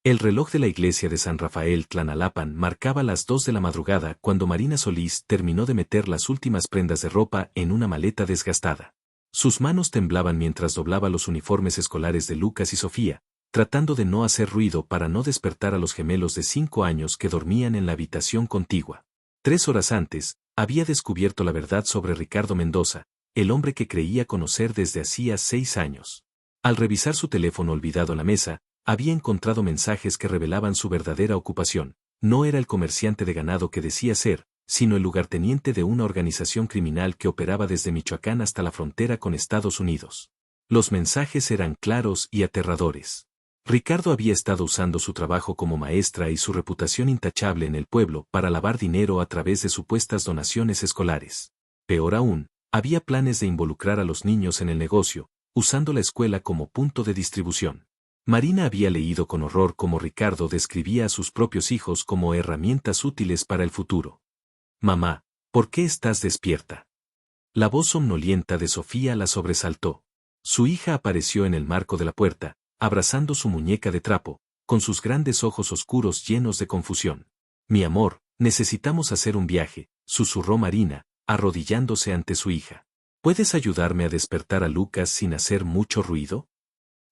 El reloj de la iglesia de San Rafael Tlanalapan marcaba las 2 de la madrugada cuando Marina Solís terminó de meter las últimas prendas de ropa en una maleta desgastada. Sus manos temblaban mientras doblaba los uniformes escolares de Lucas y Sofía, tratando de no hacer ruido para no despertar a los gemelos de 5 años que dormían en la habitación contigua. 3 horas antes, había descubierto la verdad sobre Ricardo Mendoza, el hombre que creía conocer desde hacía 6 años. Al revisar su teléfono olvidado en la mesa, había encontrado mensajes que revelaban su verdadera ocupación. No era el comerciante de ganado que decía ser, sino el lugarteniente de una organización criminal que operaba desde Michoacán hasta la frontera con Estados Unidos. Los mensajes eran claros y aterradores. Ricardo había estado usando su trabajo como maestra y su reputación intachable en el pueblo para lavar dinero a través de supuestas donaciones escolares. Peor aún, había planes de involucrar a los niños en el negocio, usando la escuela como punto de distribución. Marina había leído con horror cómo Ricardo describía a sus propios hijos como herramientas útiles para el futuro. «Mamá, ¿por qué estás despierta?». La voz somnolienta de Sofía la sobresaltó. Su hija apareció en el marco de la puerta, abrazando su muñeca de trapo, con sus grandes ojos oscuros llenos de confusión. «Mi amor, necesitamos hacer un viaje», susurró Marina, arrodillándose ante su hija. «¿Puedes ayudarme a despertar a Lucas sin hacer mucho ruido?».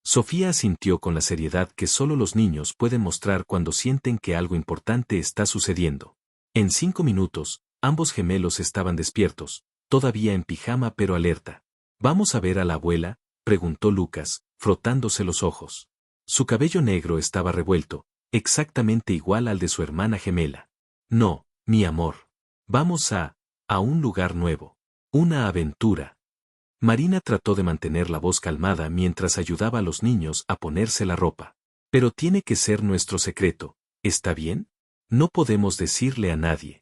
Sofía asintió con la seriedad que solo los niños pueden mostrar cuando sienten que algo importante está sucediendo. En 5 minutos, ambos gemelos estaban despiertos, todavía en pijama pero alerta. «¿Vamos a ver a la abuela?», preguntó Lucas, frotándose los ojos. Su cabello negro estaba revuelto, exactamente igual al de su hermana gemela. «No, mi amor. Vamos a un lugar nuevo. Una aventura». Marina trató de mantener la voz calmada mientras ayudaba a los niños a ponerse la ropa. «Pero tiene que ser nuestro secreto, ¿está bien? No podemos decirle a nadie».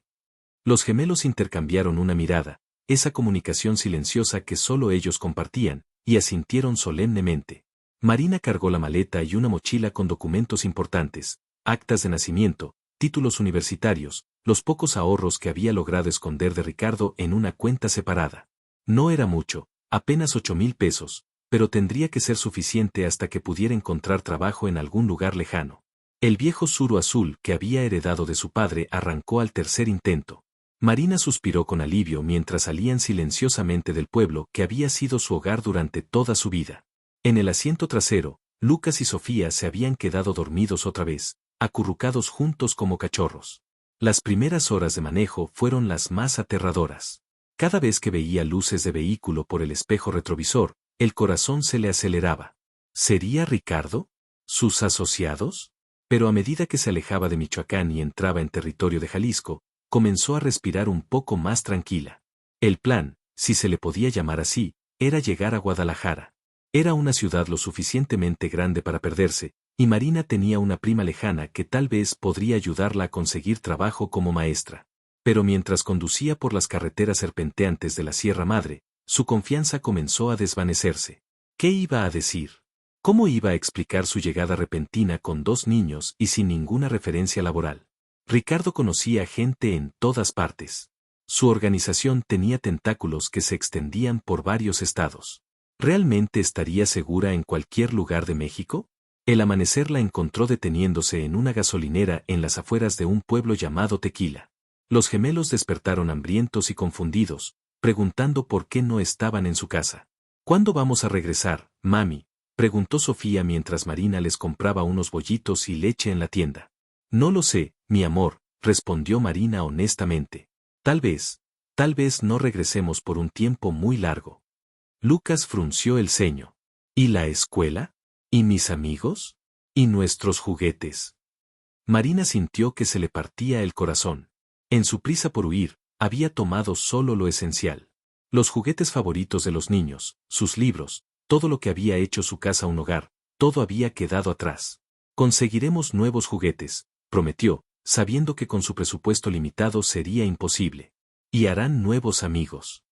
Los gemelos intercambiaron una mirada, esa comunicación silenciosa que solo ellos compartían, y asintieron solemnemente. Marina cargó la maleta y una mochila con documentos importantes, actas de nacimiento, títulos universitarios, los pocos ahorros que había logrado esconder de Ricardo en una cuenta separada. No era mucho, apenas 8,000 pesos, pero tendría que ser suficiente hasta que pudiera encontrar trabajo en algún lugar lejano. El viejo suro azul que había heredado de su padre arrancó al tercer intento. Marina suspiró con alivio mientras salían silenciosamente del pueblo que había sido su hogar durante toda su vida. En el asiento trasero, Lucas y Sofía se habían quedado dormidos otra vez, acurrucados juntos como cachorros. Las primeras horas de manejo fueron las más aterradoras. Cada vez que veía luces de vehículo por el espejo retrovisor, el corazón se le aceleraba. ¿Sería Ricardo? ¿Sus asociados? Pero a medida que se alejaba de Michoacán y entraba en territorio de Jalisco, comenzó a respirar un poco más tranquila. El plan, si se le podía llamar así, era llegar a Guadalajara. Era una ciudad lo suficientemente grande para perderse, y Marina tenía una prima lejana que tal vez podría ayudarla a conseguir trabajo como maestra. Pero mientras conducía por las carreteras serpenteantes de la Sierra Madre, su confianza comenzó a desvanecerse. ¿Qué iba a decir? ¿Cómo iba a explicar su llegada repentina con 2 niños y sin ninguna referencia laboral? Ricardo conocía gente en todas partes. Su organización tenía tentáculos que se extendían por varios estados. ¿Realmente estaría segura en cualquier lugar de México? El amanecer la encontró deteniéndose en una gasolinera en las afueras de un pueblo llamado Tequila. Los gemelos despertaron hambrientos y confundidos, preguntando por qué no estaban en su casa. ¿Cuándo vamos a regresar, mami?, preguntó Sofía mientras Marina les compraba unos bollitos y leche en la tienda. No lo sé, mi amor, respondió Marina honestamente. Tal vez no regresemos por un tiempo muy largo. Lucas frunció el ceño. ¿Y la escuela? ¿Y mis amigos? ¿Y nuestros juguetes? Marina sintió que se le partía el corazón. En su prisa por huir, había tomado solo lo esencial. Los juguetes favoritos de los niños, sus libros, todo lo que había hecho su casa un hogar, todo había quedado atrás. Conseguiremos nuevos juguetes, prometió, sabiendo que con su presupuesto limitado sería imposible. Y harán nuevos amigos.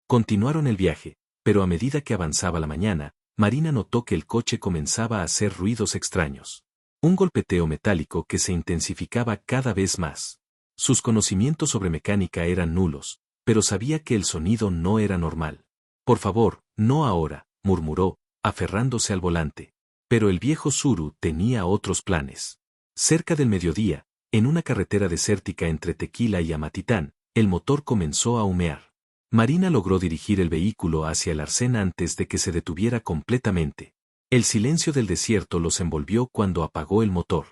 Continuaron el viaje, pero a medida que avanzaba la mañana, Marina notó que el coche comenzaba a hacer ruidos extraños. Un golpeteo metálico que se intensificaba cada vez más. Sus conocimientos sobre mecánica eran nulos, pero sabía que el sonido no era normal. «Por favor, no ahora», murmuró, aferrándose al volante. Pero el viejo Suru tenía otros planes. Cerca del mediodía, en una carretera desértica entre Tequila y Amatitán, el motor comenzó a humear. Marina logró dirigir el vehículo hacia el arcén antes de que se detuviera completamente. El silencio del desierto los envolvió cuando apagó el motor.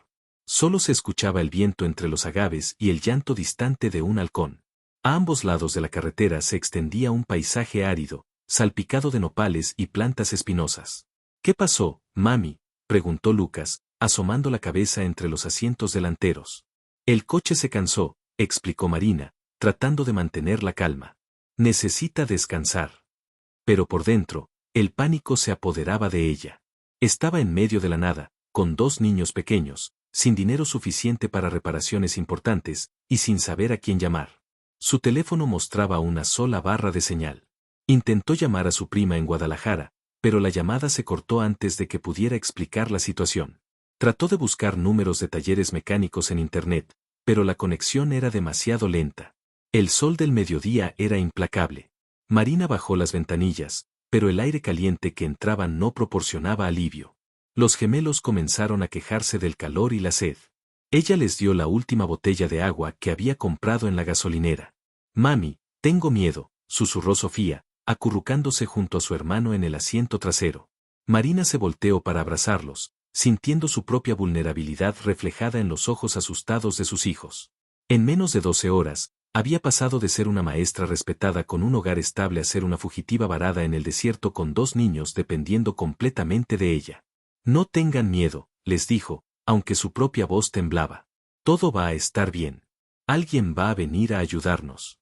Solo se escuchaba el viento entre los agaves y el llanto distante de un halcón. A ambos lados de la carretera se extendía un paisaje árido, salpicado de nopales y plantas espinosas. ¿Qué pasó, mami?, preguntó Lucas, asomando la cabeza entre los asientos delanteros. El coche se cansó, explicó Marina, tratando de mantener la calma. Necesita descansar. Pero por dentro, el pánico se apoderaba de ella. Estaba en medio de la nada, con 2 niños pequeños, sin dinero suficiente para reparaciones importantes, y sin saber a quién llamar. Su teléfono mostraba una sola barra de señal. Intentó llamar a su prima en Guadalajara, pero la llamada se cortó antes de que pudiera explicar la situación. Trató de buscar números de talleres mecánicos en Internet, pero la conexión era demasiado lenta. El sol del mediodía era implacable. Marina bajó las ventanillas, pero el aire caliente que entraba no proporcionaba alivio. Los gemelos comenzaron a quejarse del calor y la sed. Ella les dio la última botella de agua que había comprado en la gasolinera. Mami, tengo miedo, susurró Sofía, acurrucándose junto a su hermano en el asiento trasero. Marina se volteó para abrazarlos, sintiendo su propia vulnerabilidad reflejada en los ojos asustados de sus hijos. En menos de 12 horas, había pasado de ser una maestra respetada con un hogar estable a ser una fugitiva varada en el desierto con 2 niños dependiendo completamente de ella. No tengan miedo, les dijo, aunque su propia voz temblaba. Todo va a estar bien. Alguien va a venir a ayudarnos.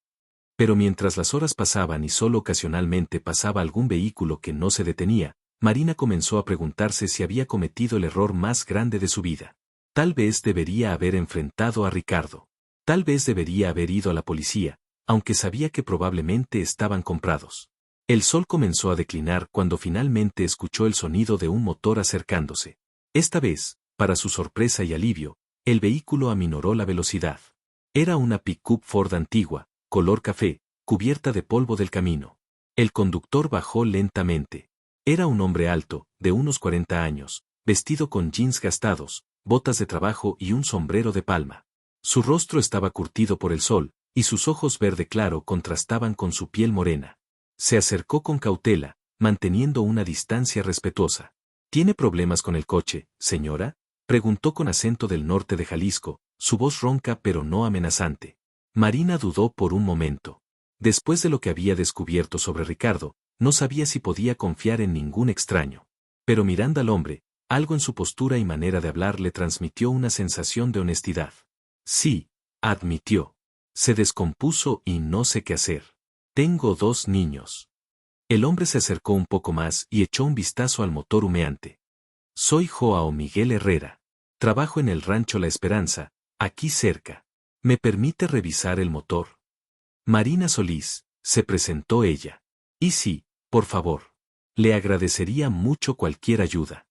Pero mientras las horas pasaban y solo ocasionalmente pasaba algún vehículo que no se detenía, Marina comenzó a preguntarse si había cometido el error más grande de su vida. Tal vez debería haber enfrentado a Ricardo. Tal vez debería haber ido a la policía, aunque sabía que probablemente estaban comprados. El sol comenzó a declinar cuando finalmente escuchó el sonido de un motor acercándose. Esta vez, para su sorpresa y alivio, el vehículo aminoró la velocidad. Era una pick-up Ford antigua, color café, cubierta de polvo del camino. El conductor bajó lentamente. Era un hombre alto, de unos 40 años, vestido con jeans gastados, botas de trabajo y un sombrero de palma. Su rostro estaba curtido por el sol, y sus ojos verde claro contrastaban con su piel morena. Se acercó con cautela, manteniendo una distancia respetuosa. ¿Tiene problemas con el coche, señora?, preguntó con acento del norte de Jalisco, su voz ronca pero no amenazante. Marina dudó por un momento. Después de lo que había descubierto sobre Ricardo, no sabía si podía confiar en ningún extraño. Pero mirando al hombre, algo en su postura y manera de hablar le transmitió una sensación de honestidad. Sí, admitió. Se descompuso y no sé qué hacer. Tengo 2 niños. El hombre se acercó un poco más y echó un vistazo al motor humeante. Soy Joao Miguel Herrera. Trabajo en el rancho La Esperanza, aquí cerca. ¿Me permite revisar el motor? Marina Solís, se presentó ella. Y sí, por favor. Le agradecería mucho cualquier ayuda.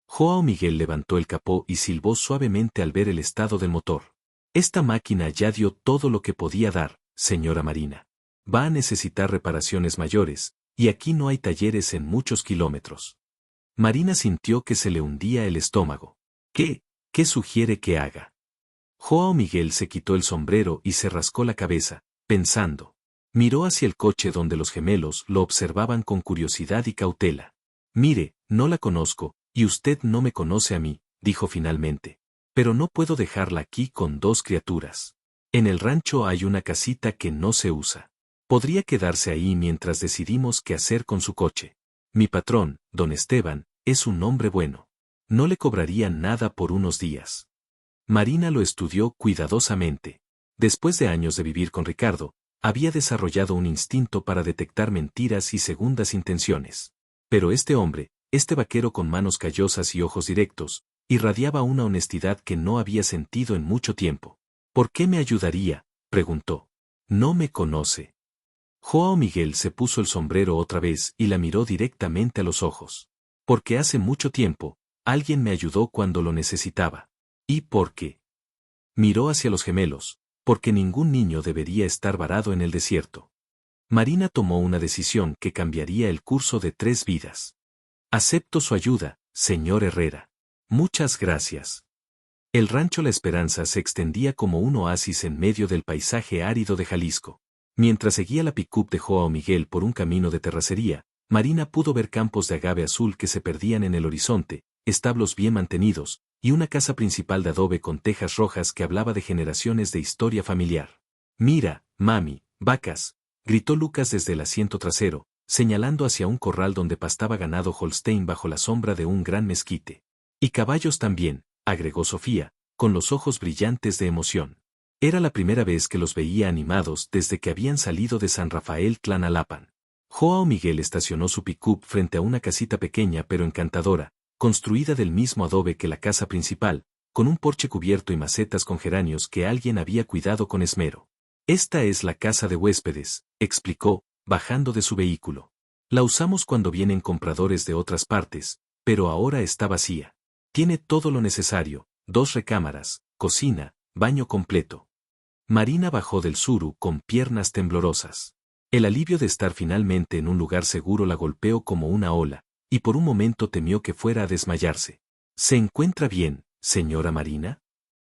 Joao Miguel levantó el capó y silbó suavemente al ver el estado del motor. Esta máquina ya dio todo lo que podía dar, señora Marina. Va a necesitar reparaciones mayores, y aquí no hay talleres en muchos kilómetros. Marina sintió que se le hundía el estómago. ¿Qué sugiere que haga? Joao Miguel se quitó el sombrero y se rascó la cabeza, pensando. Miró hacia el coche donde los gemelos lo observaban con curiosidad y cautela. Mire, no la conozco, y usted no me conoce a mí, dijo finalmente. Pero no puedo dejarla aquí con 2 criaturas. En el rancho hay una casita que no se usa. Podría quedarse ahí mientras decidimos qué hacer con su coche. Mi patrón, don Esteban, es un hombre bueno. No le cobraría nada por unos días. Marina lo estudió cuidadosamente. Después de años de vivir con Ricardo, había desarrollado un instinto para detectar mentiras y segundas intenciones. Pero este hombre, este vaquero con manos callosas y ojos directos, irradiaba una honestidad que no había sentido en mucho tiempo. ¿Por qué me ayudaría?, preguntó. No me conoce. Joao Miguel se puso el sombrero otra vez y la miró directamente a los ojos. Porque hace mucho tiempo, alguien me ayudó cuando lo necesitaba. ¿Y por qué? Miró hacia los gemelos, porque ningún niño debería estar varado en el desierto. Marina tomó una decisión que cambiaría el curso de 3 vidas. Acepto su ayuda, señor Herrera. Muchas gracias. El rancho La Esperanza se extendía como un oasis en medio del paisaje árido de Jalisco. Mientras seguía la pick-up de Joao Miguel por un camino de terracería, Marina pudo ver campos de agave azul que se perdían en el horizonte, establos bien mantenidos, y una casa principal de adobe con tejas rojas que hablaba de generaciones de historia familiar. «Mira, mami, vacas», gritó Lucas desde el asiento trasero, señalando hacia un corral donde pastaba ganado Holstein bajo la sombra de un gran mezquite. «Y caballos también», agregó Sofía, con los ojos brillantes de emoción. Era la primera vez que los veía animados desde que habían salido de San Rafael Tlanalapan. Joao Miguel estacionó su pick-up frente a una casita pequeña pero encantadora, construida del mismo adobe que la casa principal, con un porche cubierto y macetas con geranios que alguien había cuidado con esmero. «Esta es la casa de huéspedes», explicó, bajando de su vehículo. «La usamos cuando vienen compradores de otras partes, pero ahora está vacía. Tiene todo lo necesario, 2 recámaras, cocina, baño completo». Marina bajó del suru con piernas temblorosas. El alivio de estar finalmente en un lugar seguro la golpeó como una ola, y por un momento temió que fuera a desmayarse. «¿Se encuentra bien, señora Marina?»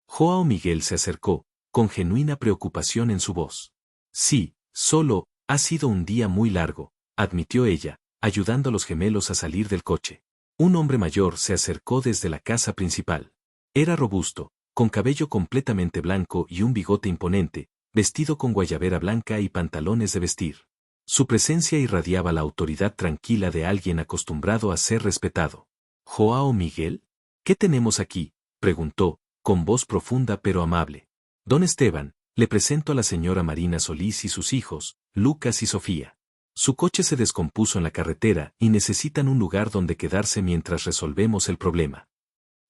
Joao Miguel se acercó, con genuina preocupación en su voz. «Sí, solo, ha sido un día muy largo», admitió ella, ayudando a los gemelos a salir del coche. Un hombre mayor se acercó desde la casa principal. Era robusto, con cabello completamente blanco y un bigote imponente, vestido con guayabera blanca y pantalones de vestir. Su presencia irradiaba la autoridad tranquila de alguien acostumbrado a ser respetado. «¿Joao Miguel? ¿Qué tenemos aquí?», preguntó, con voz profunda pero amable. «Don Esteban, le presento a la señora Marina Solís y sus hijos, Lucas y Sofía. Su coche se descompuso en la carretera y necesitan un lugar donde quedarse mientras resolvemos el problema».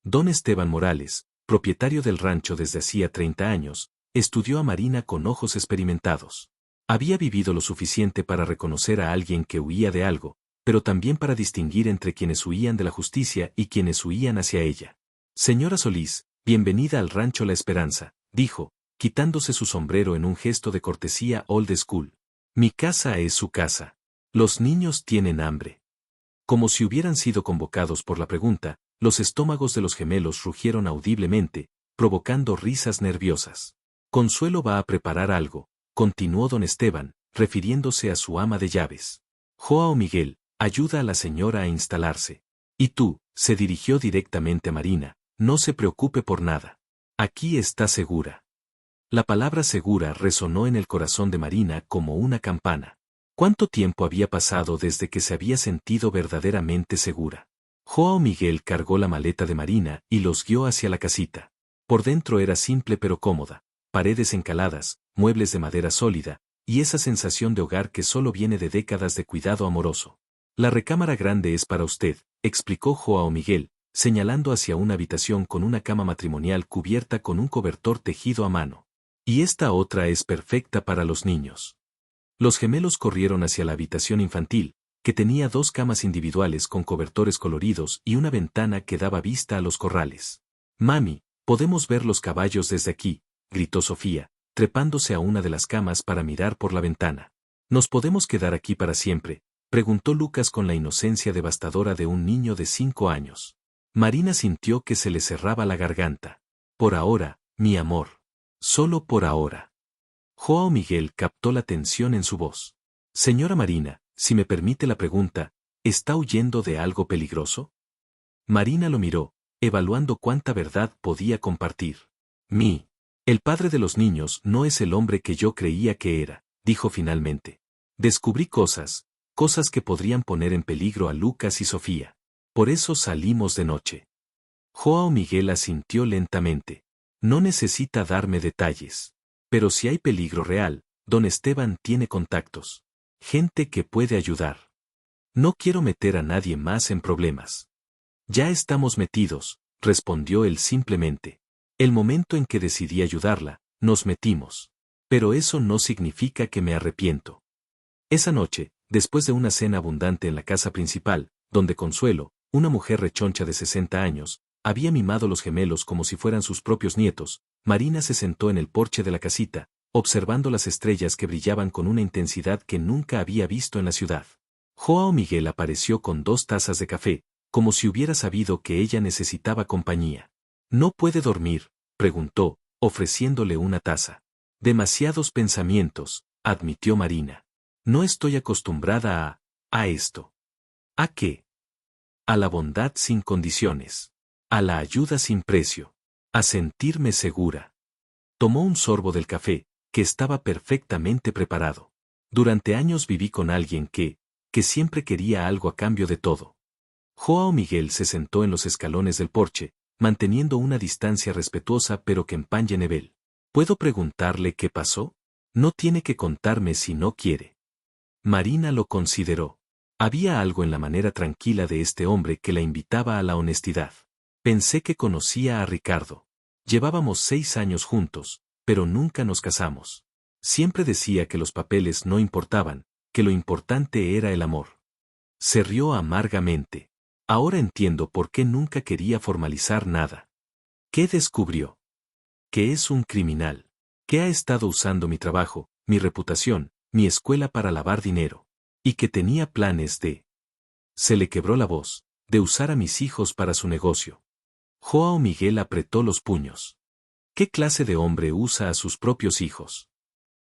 Don Esteban Morales, propietario del rancho desde hacía 30 años, estudió a Marina con ojos experimentados. Había vivido lo suficiente para reconocer a alguien que huía de algo, pero también para distinguir entre quienes huían de la justicia y quienes huían hacia ella. «Señora Solís, bienvenida al rancho La Esperanza», dijo, quitándose su sombrero en un gesto de cortesía old school. «Mi casa es su casa. Los niños tienen hambre». Como si hubieran sido convocados por la pregunta, los estómagos de los gemelos rugieron audiblemente, provocando risas nerviosas. «Consuelo va a preparar algo», continuó don Esteban, refiriéndose a su ama de llaves. «Joao Miguel, ayuda a la señora a instalarse. Y tú», se dirigió directamente a Marina, «no se preocupe por nada. Aquí está segura». La palabra segura resonó en el corazón de Marina como una campana. ¿Cuánto tiempo había pasado desde que se había sentido verdaderamente segura? Joao Miguel cargó la maleta de Marina y los guió hacia la casita. Por dentro era simple pero cómoda. Paredes encaladas, muebles de madera sólida, y esa sensación de hogar que solo viene de décadas de cuidado amoroso. «La recámara grande es para usted», explicó Joao Miguel, señalando hacia una habitación con una cama matrimonial cubierta con un cobertor tejido a mano. «Y esta otra es perfecta para los niños». Los gemelos corrieron hacia la habitación infantil, que tenía 2 camas individuales con cobertores coloridos y una ventana que daba vista a los corrales. «Mami, podemos ver los caballos desde aquí», gritó Sofía, trepándose a una de las camas para mirar por la ventana. «¿Nos podemos quedar aquí para siempre?», preguntó Lucas con la inocencia devastadora de un niño de 5 años. Marina sintió que se le cerraba la garganta. «Por ahora, mi amor. Solo por ahora». Joao Miguel captó la tensión en su voz. «Señora Marina, si me permite la pregunta, ¿está huyendo de algo peligroso?». Marina lo miró, evaluando cuánta verdad podía compartir. «El padre de los niños no es el hombre que yo creía que era», dijo finalmente. «Descubrí cosas que podrían poner en peligro a Lucas y Sofía. Por eso salimos de noche». Joao Miguel asintió lentamente. «No necesita darme detalles. Pero si hay peligro real, don Esteban tiene contactos. Gente que puede ayudar. No quiero meter a nadie más en problemas». «Ya estamos metidos», respondió él simplemente. «El momento en que decidí ayudarla, nos metimos. Pero eso no significa que me arrepiento». Esa noche, después de una cena abundante en la casa principal, donde Consuelo, una mujer rechoncha de 60 años, había mimado los gemelos como si fueran sus propios nietos, Marina se sentó en el porche de la casita, observando las estrellas que brillaban con una intensidad que nunca había visto en la ciudad. Joao Miguel apareció con 2 tazas de café, como si hubiera sabido que ella necesitaba compañía. ¿No puede dormir?, preguntó, ofreciéndole una taza. Demasiados pensamientos, admitió Marina. No estoy acostumbrada a esto. ¿A qué? A la bondad sin condiciones. A la ayuda sin precio. A sentirme segura. Tomó un sorbo del café, que estaba perfectamente preparado. Durante años viví con alguien que siempre quería algo a cambio de todo. Joao Miguel se sentó en los escalones del porche, manteniendo una distancia respetuosa pero que empañe nivel. ¿Puedo preguntarle qué pasó? No tiene que contarme si no quiere. Marina lo consideró. Había algo en la manera tranquila de este hombre que la invitaba a la honestidad. Pensé que conocía a Ricardo. Llevábamos 6 años juntos, pero nunca nos casamos. Siempre decía que los papeles no importaban, que lo importante era el amor. Se rió amargamente. Ahora entiendo por qué nunca quería formalizar nada. ¿Qué descubrió? Que es un criminal. Que ha estado usando mi trabajo, mi reputación, mi escuela para lavar dinero. Y que tenía planes de... Se le quebró la voz, de usar a mis hijos para su negocio. Joao Miguel apretó los puños. ¿Qué clase de hombre usa a sus propios hijos?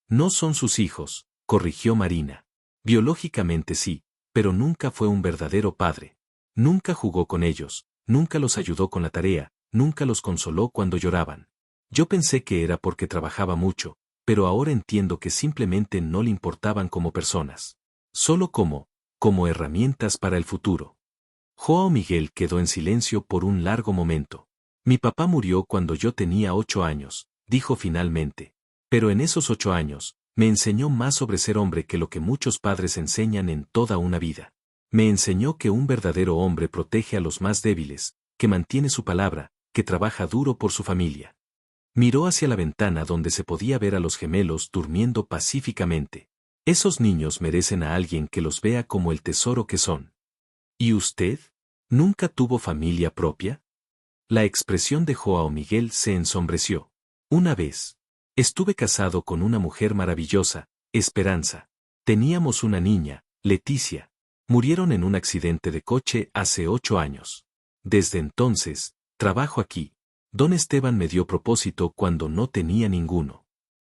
No son sus hijos, corrigió Marina. Biológicamente sí, pero nunca fue un verdadero padre. Nunca jugó con ellos, nunca los ayudó con la tarea, nunca los consoló cuando lloraban. Yo pensé que era porque trabajaba mucho, pero ahora entiendo que simplemente no le importaban como personas. Solo como herramientas para el futuro. Joao Miguel quedó en silencio por un largo momento. Mi papá murió cuando yo tenía 8 años, dijo finalmente. Pero en esos 8 años, me enseñó más sobre ser hombre que lo que muchos padres enseñan en toda una vida. Me enseñó que un verdadero hombre protege a los más débiles, que mantiene su palabra, que trabaja duro por su familia. Miró hacia la ventana donde se podía ver a los gemelos durmiendo pacíficamente. Esos niños merecen a alguien que los vea como el tesoro que son. ¿Y usted? ¿Nunca tuvo familia propia? La expresión de Joao Miguel se ensombreció. Una vez. Estuve casado con una mujer maravillosa, Esperanza. Teníamos una niña, Leticia. Murieron en un accidente de coche hace 8 años. Desde entonces, trabajo aquí. Don Esteban me dio propósito cuando no tenía ninguno.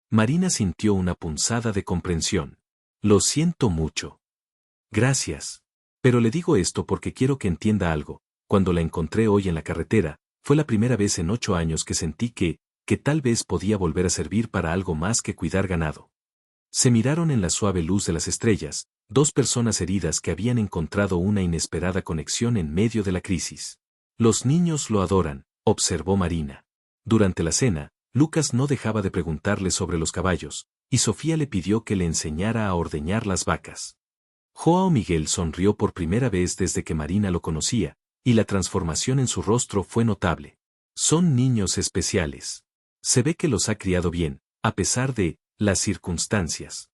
Marina sintió una punzada de comprensión. Lo siento mucho. Gracias. Pero le digo esto porque quiero que entienda algo. Cuando la encontré hoy en la carretera, fue la primera vez en 8 años que sentí que tal vez podía volver a servir para algo más que cuidar ganado. Se miraron en la suave luz de las estrellas, 2 personas heridas que habían encontrado una inesperada conexión en medio de la crisis. Los niños lo adoran, observó Marina. Durante la cena, Lucas no dejaba de preguntarle sobre los caballos, y Sofía le pidió que le enseñara a ordeñar las vacas. Joao Miguel sonrió por primera vez desde que Marina lo conocía, y la transformación en su rostro fue notable. Son niños especiales. Se ve que los ha criado bien, a pesar de las circunstancias.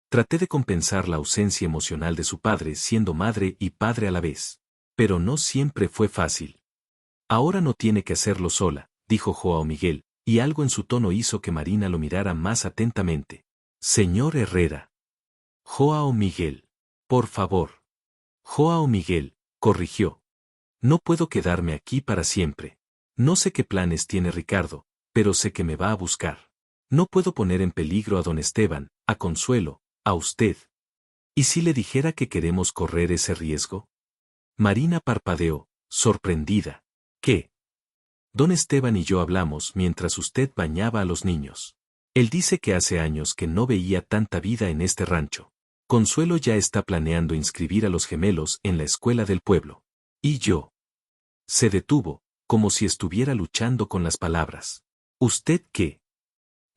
Traté de compensar la ausencia emocional de su padre siendo madre y padre a la vez. Pero no siempre fue fácil. Ahora no tiene que hacerlo sola, dijo Joao Miguel, y algo en su tono hizo que Marina lo mirara más atentamente. Señor Herrera. Joao Miguel. Por favor. Joao Miguel, corrigió. No puedo quedarme aquí para siempre. No sé qué planes tiene Ricardo, pero sé que me va a buscar. No puedo poner en peligro a don Esteban, a Consuelo, a usted. ¿Y si le dijera que queremos correr ese riesgo? Marina parpadeó, sorprendida. ¿Qué? Don Esteban y yo hablamos mientras usted bañaba a los niños. Él dice que hace años que no veía tanta vida en este rancho. Consuelo ya está planeando inscribir a los gemelos en la escuela del pueblo. ¿Y yo? Se detuvo, como si estuviera luchando con las palabras. ¿Usted qué?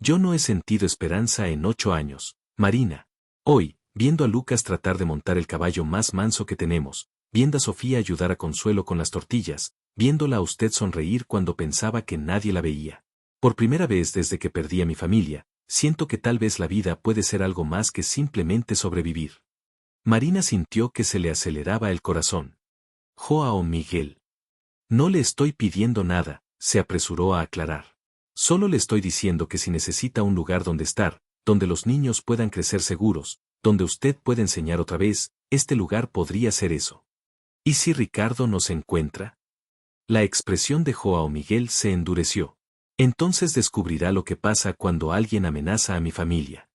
Yo no he sentido esperanza en 8 años, Marina. Hoy, viendo a Lucas tratar de montar el caballo más manso que tenemos, viendo a Sofía ayudar a Consuelo con las tortillas, viéndola a usted sonreír cuando pensaba que nadie la veía. Por primera vez desde que perdí a mi familia, siento que tal vez la vida puede ser algo más que simplemente sobrevivir. Marina sintió que se le aceleraba el corazón. Joao Miguel. No le estoy pidiendo nada, se apresuró a aclarar. Solo le estoy diciendo que si necesita un lugar donde estar, donde los niños puedan crecer seguros, donde usted pueda enseñar otra vez, este lugar podría ser eso. ¿Y si Ricardo nos encuentra? La expresión de Joao Miguel se endureció. Entonces descubrirá lo que pasa cuando alguien amenaza a mi familia.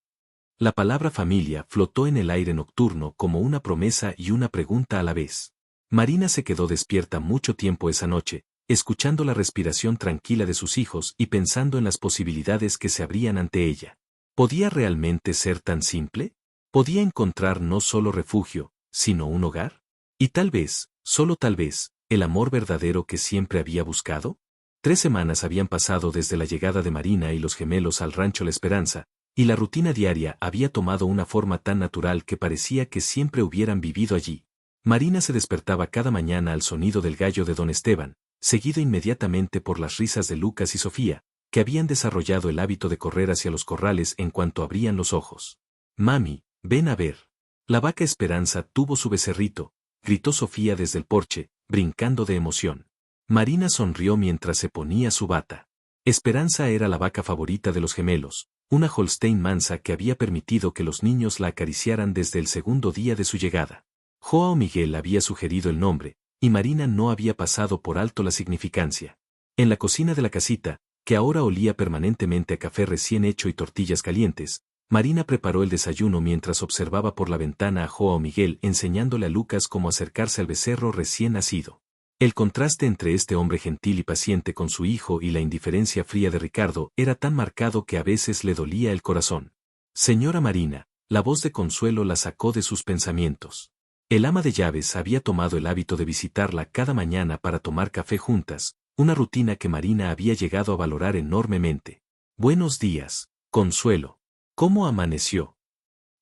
La palabra familia flotó en el aire nocturno como una promesa y una pregunta a la vez. Marina se quedó despierta mucho tiempo esa noche, escuchando la respiración tranquila de sus hijos y pensando en las posibilidades que se abrían ante ella. ¿Podía realmente ser tan simple? ¿Podía encontrar no solo refugio, sino un hogar? Y tal vez, solo tal vez, el amor verdadero que siempre había buscado? 3 semanas habían pasado desde la llegada de Marina y los gemelos al rancho La Esperanza, y la rutina diaria había tomado una forma tan natural que parecía que siempre hubieran vivido allí. Marina se despertaba cada mañana al sonido del gallo de don Esteban, seguido inmediatamente por las risas de Lucas y Sofía, que habían desarrollado el hábito de correr hacia los corrales en cuanto abrían los ojos. «Mami, ven a ver. La vaca Esperanza tuvo su becerrito», gritó Sofía desde el porche, brincando de emoción. Marina sonrió mientras se ponía su bata. Esperanza era la vaca favorita de los gemelos, una Holstein mansa que había permitido que los niños la acariciaran desde el segundo día de su llegada. Joao Miguel había sugerido el nombre, y Marina no había pasado por alto la significancia. En la cocina de la casita, que ahora olía permanentemente a café recién hecho y tortillas calientes, Marina preparó el desayuno mientras observaba por la ventana a Joao Miguel enseñándole a Lucas cómo acercarse al becerro recién nacido. El contraste entre este hombre gentil y paciente con su hijo y la indiferencia fría de Ricardo era tan marcado que a veces le dolía el corazón. «Señora Marina», la voz de Consuelo la sacó de sus pensamientos. El ama de llaves había tomado el hábito de visitarla cada mañana para tomar café juntas, una rutina que Marina había llegado a valorar enormemente. «Buenos días, Consuelo. ¿Cómo amaneció?»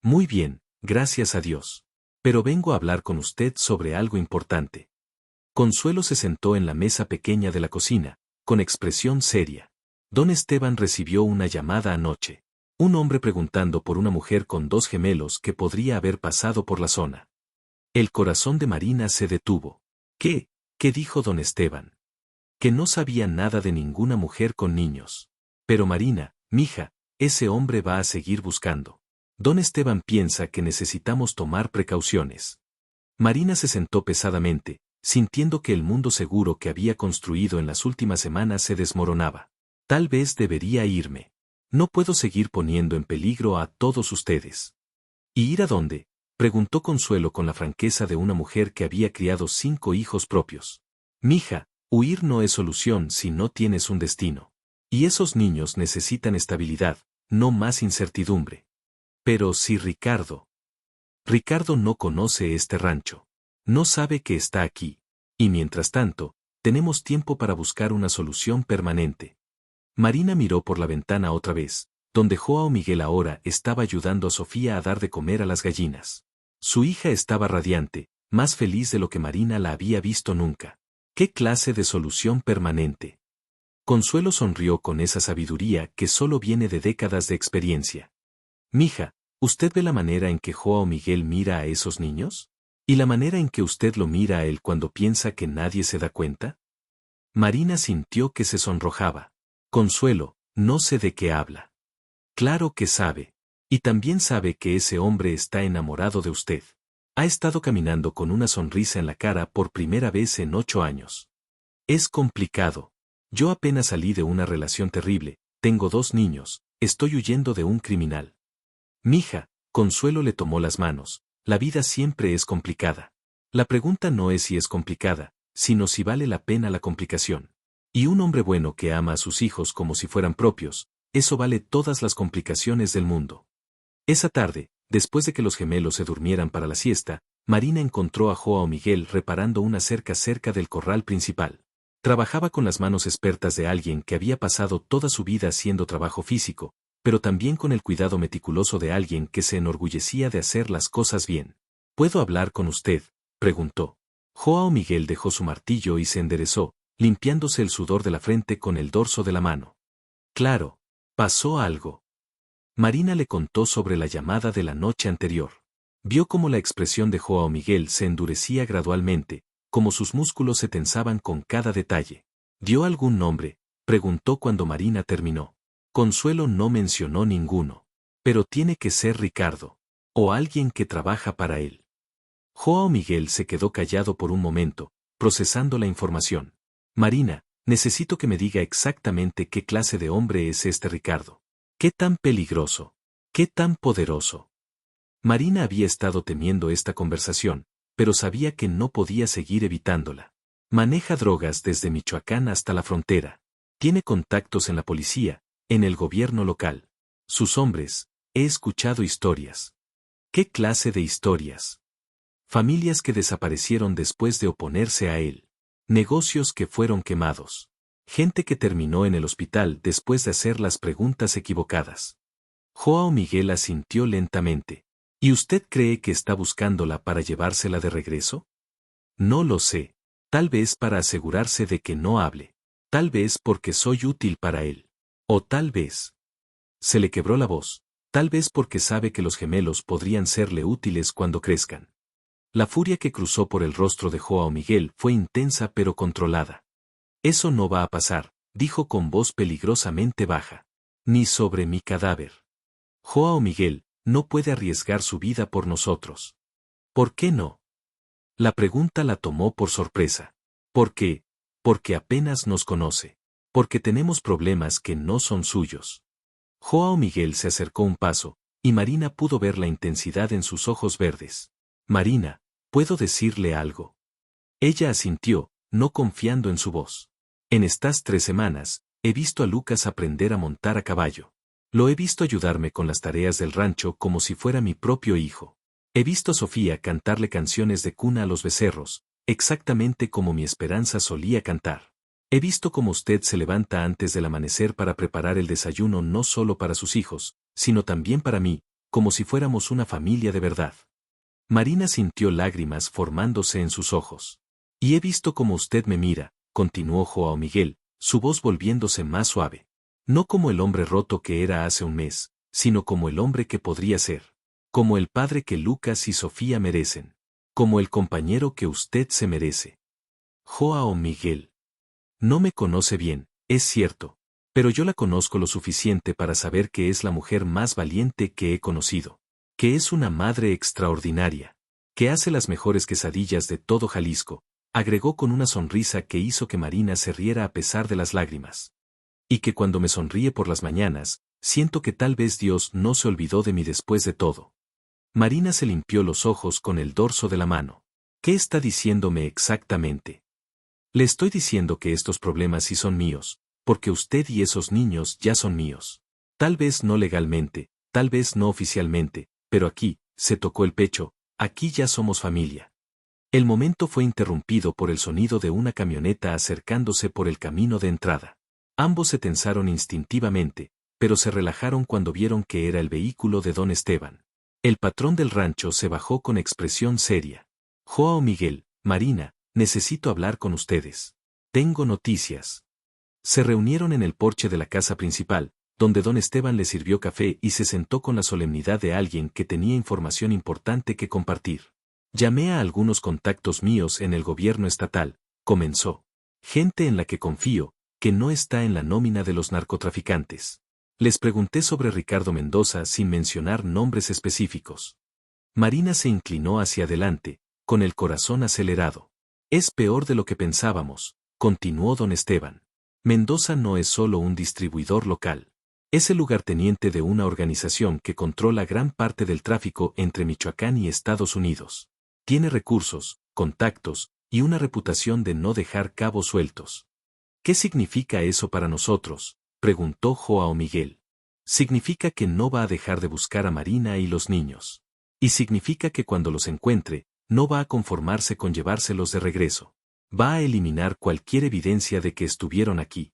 «Muy bien, gracias a Dios. Pero vengo a hablar con usted sobre algo importante». Consuelo se sentó en la mesa pequeña de la cocina, con expresión seria. Don Esteban recibió una llamada anoche. Un hombre preguntando por una mujer con 2 gemelos que podría haber pasado por la zona. El corazón de Marina se detuvo. ¿Qué? ¿Qué dijo don Esteban? Que no sabía nada de ninguna mujer con niños. Pero Marina, mija, ese hombre va a seguir buscando. Don Esteban piensa que necesitamos tomar precauciones. Marina se sentó pesadamente, sintiendo que el mundo seguro que había construido en las últimas semanas se desmoronaba. Tal vez debería irme. No puedo seguir poniendo en peligro a todos ustedes. ¿Y ir a dónde?, preguntó Consuelo con la franqueza de una mujer que había criado 5 hijos propios. Mija, huir no es solución si no tienes un destino. Y esos niños necesitan estabilidad, no más incertidumbre. Pero si Ricardo no conoce este rancho. No sabe que está aquí. Y mientras tanto, tenemos tiempo para buscar una solución permanente. Marina miró por la ventana otra vez, donde Joao Miguel ahora estaba ayudando a Sofía a dar de comer a las gallinas. Su hija estaba radiante, más feliz de lo que Marina la había visto nunca. ¿Qué clase de solución permanente? Consuelo sonrió con esa sabiduría que solo viene de décadas de experiencia. Mija, ¿usted ve la manera en que Joao Miguel mira a esos niños? ¿Y la manera en que usted lo mira a él cuando piensa que nadie se da cuenta? Marina sintió que se sonrojaba. Consuelo, no sé de qué habla. Claro que sabe. Y también sabe que ese hombre está enamorado de usted. Ha estado caminando con una sonrisa en la cara por primera vez en 8 años. Es complicado. Yo apenas salí de una relación terrible, tengo 2 niños, estoy huyendo de un criminal. Mija, Consuelo le tomó las manos. La vida siempre es complicada. La pregunta no es si es complicada, sino si vale la pena la complicación. Y un hombre bueno que ama a sus hijos como si fueran propios, eso vale todas las complicaciones del mundo. Esa tarde, después de que los gemelos se durmieran para la siesta, Marina encontró a Joao Miguel reparando una cerca cerca del corral principal. Trabajaba con las manos expertas de alguien que había pasado toda su vida haciendo trabajo físico, pero también con el cuidado meticuloso de alguien que se enorgullecía de hacer las cosas bien. ¿Puedo hablar con usted?, preguntó. Joao Miguel dejó su martillo y se enderezó, limpiándose el sudor de la frente con el dorso de la mano. Claro, pasó algo. Marina le contó sobre la llamada de la noche anterior. Vio cómo la expresión de Joao Miguel se endurecía gradualmente, como sus músculos se tensaban con cada detalle. ¿Dio algún nombre?, preguntó cuando Marina terminó. Consuelo no mencionó ninguno. Pero tiene que ser Ricardo. O alguien que trabaja para él. Joao Miguel se quedó callado por un momento, procesando la información. Marina, necesito que me diga exactamente qué clase de hombre es este Ricardo. ¿Qué tan peligroso? ¿Qué tan poderoso? Marina había estado temiendo esta conversación, pero sabía que no podía seguir evitándola. Maneja drogas desde Michoacán hasta la frontera. Tiene contactos en la policía, en el gobierno local. Sus hombres, he escuchado historias. ¿Qué clase de historias? Familias que desaparecieron después de oponerse a él. Negocios que fueron quemados. Gente que terminó en el hospital después de hacer las preguntas equivocadas. Joao Miguel asintió lentamente. ¿Y usted cree que está buscándola para llevársela de regreso? No lo sé. Tal vez para asegurarse de que no hable. Tal vez porque soy útil para él. O tal vez. Se le quebró la voz. Tal vez porque sabe que los gemelos podrían serle útiles cuando crezcan. La furia que cruzó por el rostro de Joao Miguel fue intensa pero controlada. Eso no va a pasar, dijo con voz peligrosamente baja. Ni sobre mi cadáver. Joao Miguel no puede arriesgar su vida por nosotros. ¿Por qué no? La pregunta la tomó por sorpresa. ¿Por qué? Porque apenas nos conoce. Porque tenemos problemas que no son suyos. Joao Miguel se acercó un paso, y Marina pudo ver la intensidad en sus ojos verdes. Marina, ¿puedo decirle algo? Ella asintió, no confiando en su voz. En estas 3 semanas, he visto a Lucas aprender a montar a caballo. Lo he visto ayudarme con las tareas del rancho como si fuera mi propio hijo. He visto a Sofía cantarle canciones de cuna a los becerros, exactamente como mi Esperanza solía cantar. He visto cómo usted se levanta antes del amanecer para preparar el desayuno no solo para sus hijos, sino también para mí, como si fuéramos una familia de verdad. Marina sintió lágrimas formándose en sus ojos. Y he visto cómo usted me mira, continuó Joao Miguel, su voz volviéndose más suave. No como el hombre roto que era hace un mes, sino como el hombre que podría ser. Como el padre que Lucas y Sofía merecen. Como el compañero que usted se merece. Joao Miguel. No me conoce bien, es cierto, pero yo la conozco lo suficiente para saber que es la mujer más valiente que he conocido. Que es una madre extraordinaria. Que hace las mejores quesadillas de todo Jalisco, agregó con una sonrisa que hizo que Marina se riera a pesar de las lágrimas. Y que cuando me sonríe por las mañanas, siento que tal vez Dios no se olvidó de mí después de todo. Marina se limpió los ojos con el dorso de la mano. ¿Qué está diciéndome exactamente? Le estoy diciendo que estos problemas sí son míos, porque usted y esos niños ya son míos. Tal vez no legalmente, tal vez no oficialmente, pero aquí, se tocó el pecho, aquí ya somos familia. El momento fue interrumpido por el sonido de una camioneta acercándose por el camino de entrada. Ambos se tensaron instintivamente, pero se relajaron cuando vieron que era el vehículo de don Esteban. El patrón del rancho se bajó con expresión seria. Joao Miguel, Marina, necesito hablar con ustedes. Tengo noticias. Se reunieron en el porche de la casa principal, donde don Esteban le sirvió café y se sentó con la solemnidad de alguien que tenía información importante que compartir. Llamé a algunos contactos míos en el gobierno estatal, comenzó. Gente en la que confío, que no está en la nómina de los narcotraficantes. Les pregunté sobre Ricardo Mendoza sin mencionar nombres específicos. Marina se inclinó hacia adelante, con el corazón acelerado. Es peor de lo que pensábamos, continuó don Esteban. Mendoza no es solo un distribuidor local. Es el lugarteniente de una organización que controla gran parte del tráfico entre Michoacán y Estados Unidos. Tiene recursos, contactos, y una reputación de no dejar cabos sueltos. ¿Qué significa eso para nosotros?, preguntó Joao Miguel. Significa que no va a dejar de buscar a Marina y los niños. Y significa que cuando los encuentre, no va a conformarse con llevárselos de regreso. Va a eliminar cualquier evidencia de que estuvieron aquí.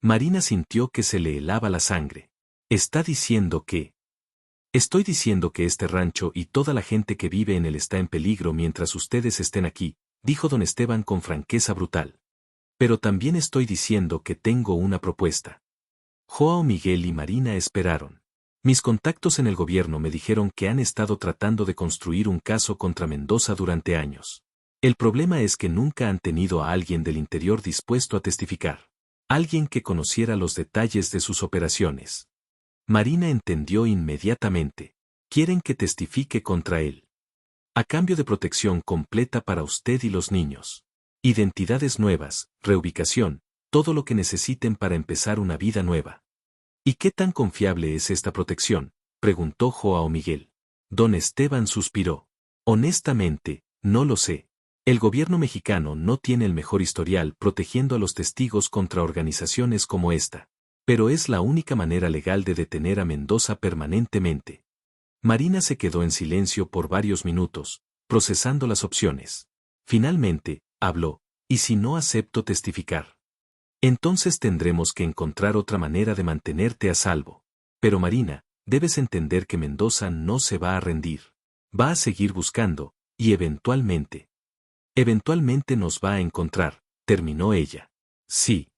Marina sintió que se le helaba la sangre. ¿Está diciendo que? Estoy diciendo que este rancho y toda la gente que vive en él está en peligro mientras ustedes estén aquí, dijo don Esteban con franqueza brutal. Pero también estoy diciendo que tengo una propuesta. Joao Miguel y Marina esperaron. Mis contactos en el gobierno me dijeron que han estado tratando de construir un caso contra Mendoza durante años. El problema es que nunca han tenido a alguien del interior dispuesto a testificar. Alguien que conociera los detalles de sus operaciones. Marina entendió inmediatamente. Quieren que testifique contra él. A cambio de protección completa para usted y los niños. Identidades nuevas, reubicación, todo lo que necesiten para empezar una vida nueva. ¿Y qué tan confiable es esta protección?, preguntó Joao Miguel. Don Esteban suspiró. Honestamente, no lo sé. El gobierno mexicano no tiene el mejor historial protegiendo a los testigos contra organizaciones como esta. Pero es la única manera legal de detener a Mendoza permanentemente. Marina se quedó en silencio por varios minutos, procesando las opciones. Finalmente, habló: ¿y si no acepto testificar? Entonces tendremos que encontrar otra manera de mantenerte a salvo. Pero Marina, debes entender que Mendoza no se va a rendir. Va a seguir buscando, y eventualmente nos va a encontrar, terminó ella. Sí.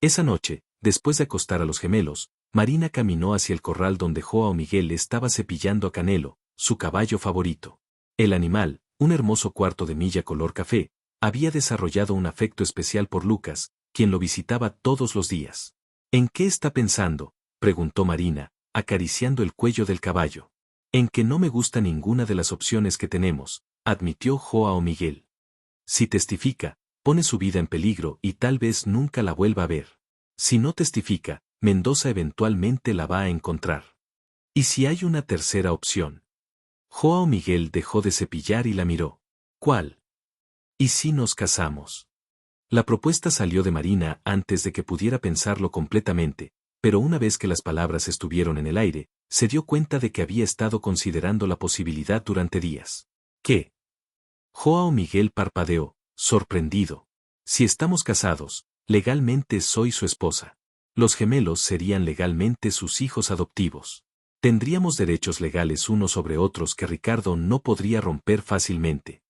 Esa noche, después de acostar a los gemelos, Marina caminó hacia el corral donde Joao Miguel estaba cepillando a Canelo, su caballo favorito. El animal, un hermoso cuarto de milla color café, había desarrollado un afecto especial por Lucas, quien lo visitaba todos los días. ¿En qué está pensando?, preguntó Marina, acariciando el cuello del caballo. En que no me gusta ninguna de las opciones que tenemos, admitió Joao Miguel. Si testifica, pone su vida en peligro y tal vez nunca la vuelva a ver. Si no testifica, Mendoza eventualmente la va a encontrar. ¿Y si hay una tercera opción? Joao Miguel dejó de cepillar y la miró. ¿Cuál? ¿Y si nos casamos? La propuesta salió de Marina antes de que pudiera pensarlo completamente, pero una vez que las palabras estuvieron en el aire, se dio cuenta de que había estado considerando la posibilidad durante días. ¿Qué? Joao Miguel parpadeó, sorprendido. Si estamos casados, legalmente soy su esposa. Los gemelos serían legalmente sus hijos adoptivos. Tendríamos derechos legales unos sobre otros que Ricardo no podría romper fácilmente.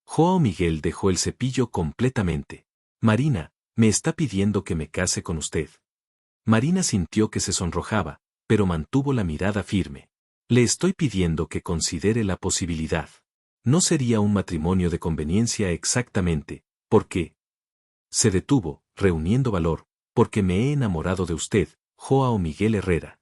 Joao Miguel dejó el cepillo completamente. Marina, me está pidiendo que me case con usted. Marina sintió que se sonrojaba, pero mantuvo la mirada firme. Le estoy pidiendo que considere la posibilidad. No sería un matrimonio de conveniencia exactamente, ¿por qué? Se detuvo, reuniendo valor, porque me he enamorado de usted, Joao Miguel Herrera.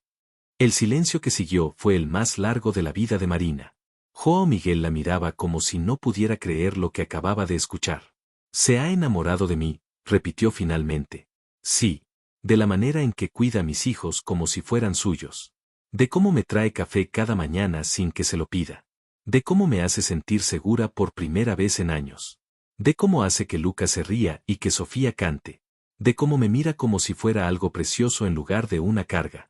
El silencio que siguió fue el más largo de la vida de Marina. Joao Miguel la miraba como si no pudiera creer lo que acababa de escuchar. Se ha enamorado de mí, repitió finalmente. Sí, de la manera en que cuida a mis hijos como si fueran suyos. De cómo me trae café cada mañana sin que se lo pida. De cómo me hace sentir segura por primera vez en años. De cómo hace que Lucas se ría y que Sofía cante. De cómo me mira como si fuera algo precioso en lugar de una carga.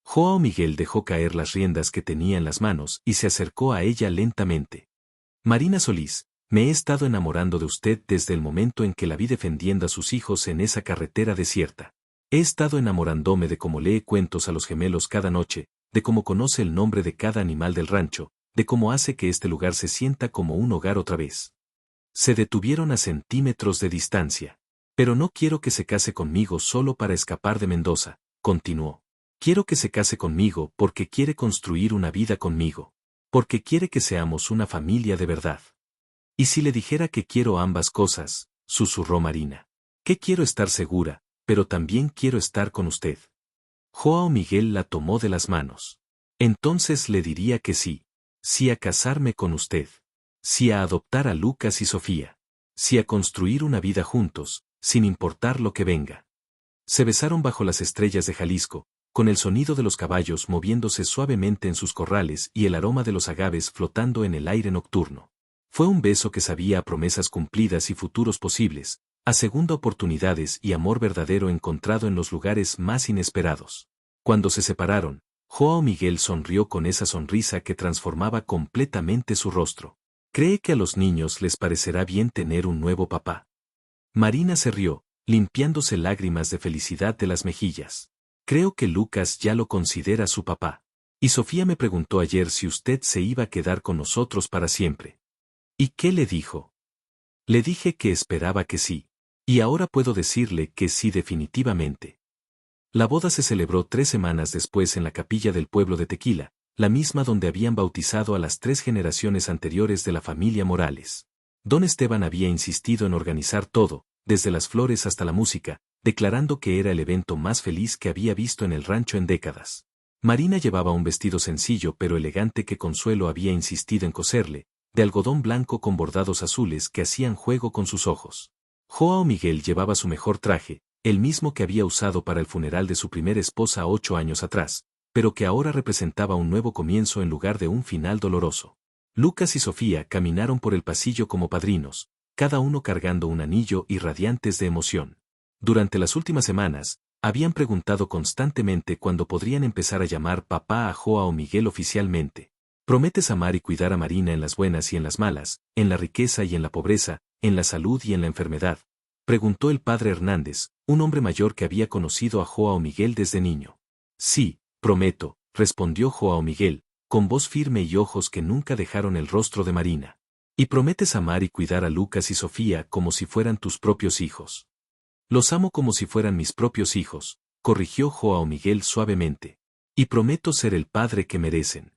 Joao Miguel dejó caer las riendas que tenía en las manos y se acercó a ella lentamente. Marina Solís, me he estado enamorando de usted desde el momento en que la vi defendiendo a sus hijos en esa carretera desierta. He estado enamorándome de cómo lee cuentos a los gemelos cada noche, de cómo conoce el nombre de cada animal del rancho, de cómo hace que este lugar se sienta como un hogar otra vez. Se detuvieron a centímetros de distancia. Pero no quiero que se case conmigo solo para escapar de Mendoza, continuó. Quiero que se case conmigo porque quiere construir una vida conmigo. Porque quiere que seamos una familia de verdad. ¿Y si le dijera que quiero ambas cosas?, susurró Marina. Que quiero estar segura, pero también quiero estar con usted. Joao Miguel la tomó de las manos. Entonces le diría que sí. Sí a casarme con usted. Sí a adoptar a Lucas y Sofía. Sí a construir una vida juntos, sin importar lo que venga. Se besaron bajo las estrellas de Jalisco, con el sonido de los caballos moviéndose suavemente en sus corrales y el aroma de los agaves flotando en el aire nocturno. Fue un beso que sabía a promesas cumplidas y futuros posibles, a segunda oportunidades y amor verdadero encontrado en los lugares más inesperados. Cuando se separaron, Joao Miguel sonrió con esa sonrisa que transformaba completamente su rostro. ¿Cree que a los niños les parecerá bien tener un nuevo papá? Marina se rió, limpiándose lágrimas de felicidad de las mejillas. Creo que Lucas ya lo considera su papá. Y Sofía me preguntó ayer si usted se iba a quedar con nosotros para siempre. ¿Y qué le dijo? Le dije que esperaba que sí. Y ahora puedo decirle que sí definitivamente. La boda se celebró 3 semanas después en la capilla del pueblo de Tequila, la misma donde habían bautizado a las 3 generaciones anteriores de la familia Morales. Don Esteban había insistido en organizar todo, desde las flores hasta la música, declarando que era el evento más feliz que había visto en el rancho en décadas. Marina llevaba un vestido sencillo pero elegante que Consuelo había insistido en coserle, de algodón blanco con bordados azules que hacían juego con sus ojos. Joao Miguel llevaba su mejor traje, el mismo que había usado para el funeral de su primera esposa 8 años atrás, pero que ahora representaba un nuevo comienzo en lugar de un final doloroso. Lucas y Sofía caminaron por el pasillo como padrinos, cada uno cargando un anillo y radiantes de emoción. Durante las últimas semanas, habían preguntado constantemente cuándo podrían empezar a llamar papá a Joao Miguel oficialmente. ¿Prometes amar y cuidar a Marina en las buenas y en las malas, en la riqueza y en la pobreza, en la salud y en la enfermedad? Preguntó el padre Hernández, un hombre mayor que había conocido a Joao Miguel desde niño. Sí, prometo, respondió Joao Miguel, con voz firme y ojos que nunca dejaron el rostro de Marina. ¿Y prometes amar y cuidar a Lucas y Sofía como si fueran tus propios hijos? Los amo como si fueran mis propios hijos, corrigió Joao Miguel suavemente. Y prometo ser el padre que merecen.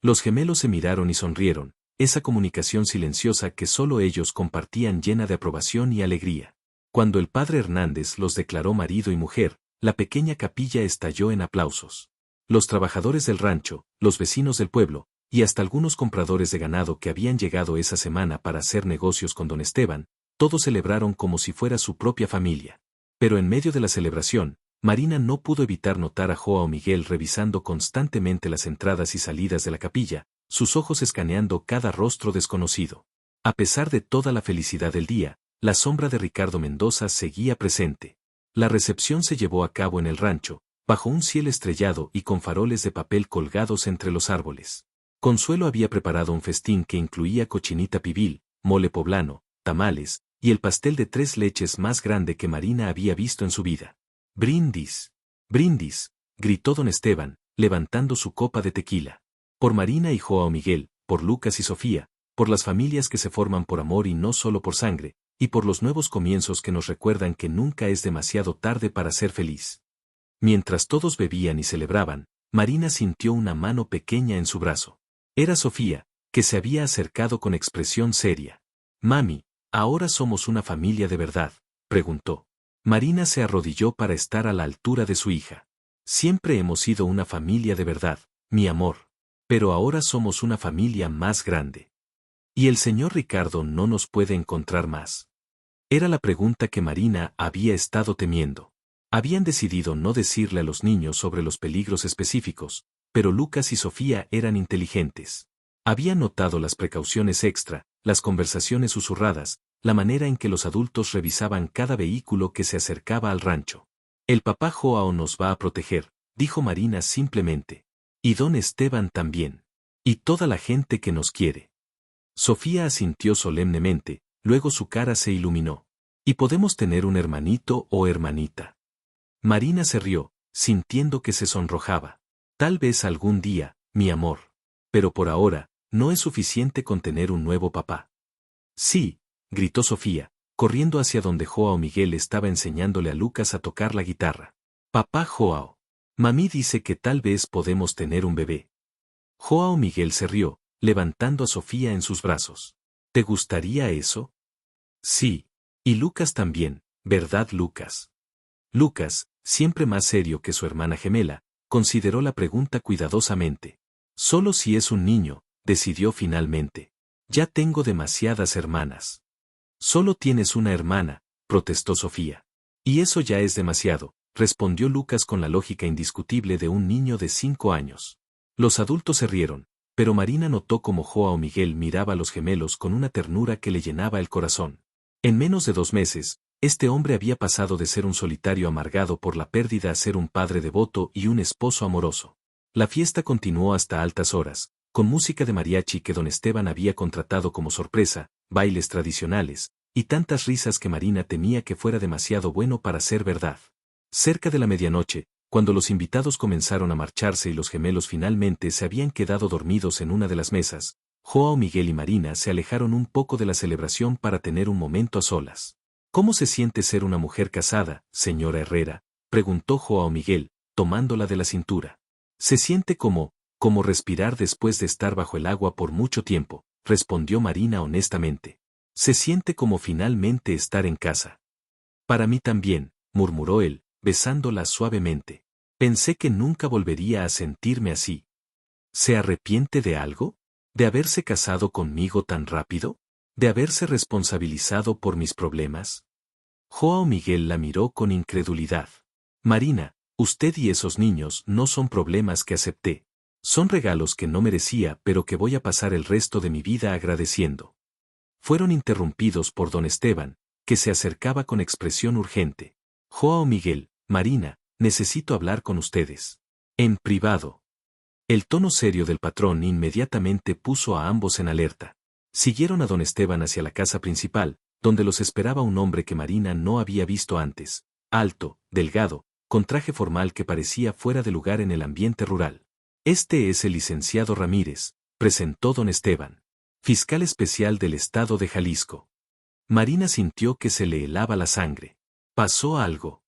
Los gemelos se miraron y sonrieron, esa comunicación silenciosa que solo ellos compartían llena de aprobación y alegría. Cuando el padre Hernández los declaró marido y mujer, la pequeña capilla estalló en aplausos. Los trabajadores del rancho, los vecinos del pueblo, y hasta algunos compradores de ganado que habían llegado esa semana para hacer negocios con don Esteban, todos celebraron como si fuera su propia familia. Pero en medio de la celebración, Marina no pudo evitar notar a Joao Miguel revisando constantemente las entradas y salidas de la capilla, sus ojos escaneando cada rostro desconocido. A pesar de toda la felicidad del día, la sombra de Ricardo Mendoza seguía presente. La recepción se llevó a cabo en el rancho, bajo un cielo estrellado y con faroles de papel colgados entre los árboles. Consuelo había preparado un festín que incluía cochinita pibil, mole poblano, tamales, y el pastel de 3 leches más grande que Marina había visto en su vida. ¡Brindis! ¡Brindis!, gritó don Esteban, levantando su copa de tequila. Por Marina y Joao Miguel, por Lucas y Sofía, por las familias que se forman por amor y no solo por sangre, y por los nuevos comienzos que nos recuerdan que nunca es demasiado tarde para ser feliz. Mientras todos bebían y celebraban, Marina sintió una mano pequeña en su brazo. Era Sofía, que se había acercado con expresión seria. «Mami, ¿ahora somos una familia de verdad?», preguntó. Marina se arrodilló para estar a la altura de su hija. «Siempre hemos sido una familia de verdad, mi amor. Pero ahora somos una familia más grande. ¿Y el señor Ricardo no nos puede encontrar más?». Era la pregunta que Marina había estado temiendo. Habían decidido no decirle a los niños sobre los peligros específicos, pero Lucas y Sofía eran inteligentes. Habían notado las precauciones extra, las conversaciones susurradas, la manera en que los adultos revisaban cada vehículo que se acercaba al rancho. «El papá Joao nos va a proteger», dijo Marina simplemente. «Y don Esteban también. Y toda la gente que nos quiere». Sofía asintió solemnemente, luego su cara se iluminó. «¿Y podemos tener un hermanito o hermanita?». Marina se rió, sintiendo que se sonrojaba. «Tal vez algún día, mi amor. Pero por ahora, no es suficiente con tener un nuevo papá». «Sí», gritó Sofía, corriendo hacia donde Joao Miguel estaba enseñándole a Lucas a tocar la guitarra. «Papá Joao. Mami dice que tal vez podemos tener un bebé». Joao Miguel se rió, levantando a Sofía en sus brazos. «¿Te gustaría eso?». «Sí. Y Lucas también, ¿verdad, Lucas?». Lucas, siempre más serio que su hermana gemela, consideró la pregunta cuidadosamente. «Solo si es un niño», decidió finalmente. «Ya tengo demasiadas hermanas». «Solo tienes una hermana», protestó Sofía. «Y eso ya es demasiado», respondió Lucas con la lógica indiscutible de un niño de 5 años. Los adultos se rieron, pero Marina notó cómo Joao Miguel miraba a los gemelos con una ternura que le llenaba el corazón. En menos de 2 meses, este hombre había pasado de ser un solitario amargado por la pérdida a ser un padre devoto y un esposo amoroso. La fiesta continuó hasta altas horas, con música de mariachi que don Esteban había contratado como sorpresa, bailes tradicionales, y tantas risas que Marina temía que fuera demasiado bueno para ser verdad. Cerca de la medianoche, cuando los invitados comenzaron a marcharse y los gemelos finalmente se habían quedado dormidos en una de las mesas, Joao Miguel y Marina se alejaron un poco de la celebración para tener un momento a solas. «¿Cómo se siente ser una mujer casada, señora Herrera?», preguntó Joao Miguel, tomándola de la cintura. «Se siente como respirar después de estar bajo el agua por mucho tiempo», respondió Marina honestamente. «Se siente como finalmente estar en casa». «Para mí también», murmuró él, besándola suavemente. «Pensé que nunca volvería a sentirme así». «¿Se arrepiente de algo? ¿De haberse casado conmigo tan rápido? ¿De haberse responsabilizado por mis problemas?». Joao Miguel la miró con incredulidad. Marina, usted y esos niños no son problemas que acepté. Son regalos que no merecía pero que voy a pasar el resto de mi vida agradeciendo. Fueron interrumpidos por don Esteban, que se acercaba con expresión urgente. Joao Miguel, Marina, necesito hablar con ustedes. En privado. El tono serio del patrón inmediatamente puso a ambos en alerta. Siguieron a don Esteban hacia la casa principal, donde los esperaba un hombre que Marina no había visto antes, alto, delgado, con traje formal que parecía fuera de lugar en el ambiente rural. Este es el licenciado Ramírez, presentó don Esteban, fiscal especial del estado de Jalisco. Marina sintió que se le helaba la sangre. ¿Pasó algo?